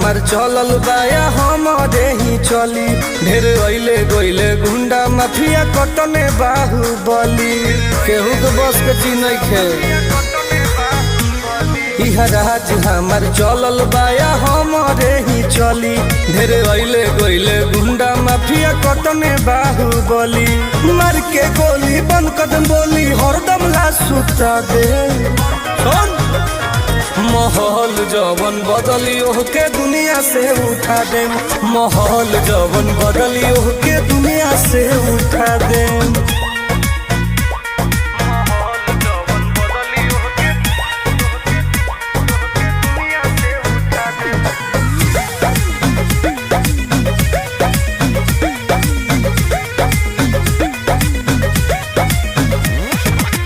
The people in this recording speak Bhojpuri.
हमार चलल बाया हमारे ही चली। ढेर अइले गइले गुंडा माफिया कटने बाहुबली। केहू के बस के चीज नइखे। इहा राज हमार चलल बाया हमारे ही चली। ढेर अइले गइले गुंडा माफिया कटने बाहुबली। मार के गोली बंद कदम बोली हरदम ला सुता दे। माहौल जवन बदलियो के दुनिया से उठा दे। माहौल जवन बदलियो के दुनिया से उठा दे।